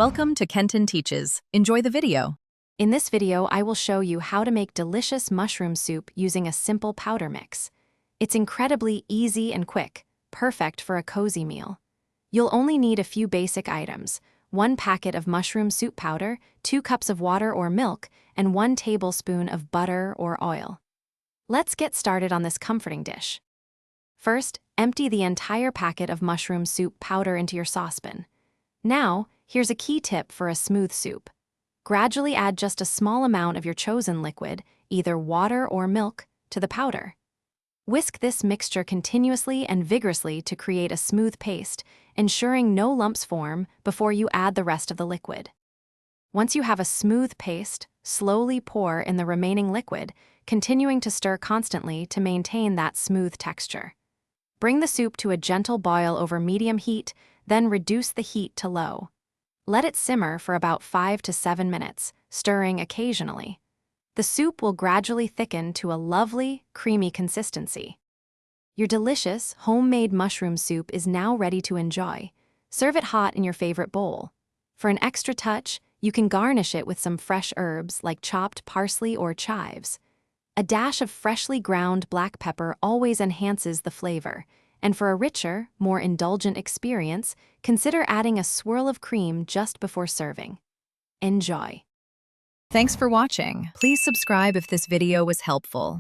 Welcome to Kenton Teaches. Enjoy the video. In this video, I will show you how to make delicious mushroom soup using a simple powder mix. It's incredibly easy and quick, perfect for a cozy meal. You'll only need a few basic items: 1 packet of mushroom soup powder, 2 cups of water or milk, and 1 tablespoon of butter or oil. Let's get started on this comforting dish. First, empty the entire packet of mushroom soup powder into your saucepan. Now, here's a key tip for a smooth soup. Gradually add just a small amount of your chosen liquid, either water or milk, to the powder. Whisk this mixture continuously and vigorously to create a smooth paste, ensuring no lumps form before you add the rest of the liquid. Once you have a smooth paste, slowly pour in the remaining liquid, continuing to stir constantly to maintain that smooth texture. Bring the soup to a gentle boil over medium heat, then reduce the heat to low. Let it simmer for about 5 to 7 minutes, stirring occasionally. The soup will gradually thicken to a lovely, creamy consistency. Your delicious, homemade mushroom soup is now ready to enjoy. Serve it hot in your favorite bowl. For an extra touch, you can garnish it with some fresh herbs like chopped parsley or chives. A dash of freshly ground black pepper always enhances the flavor. And for a richer, more indulgent experience, consider adding a swirl of cream just before serving. Enjoy. Thanks for watching. Please subscribe if this video was helpful.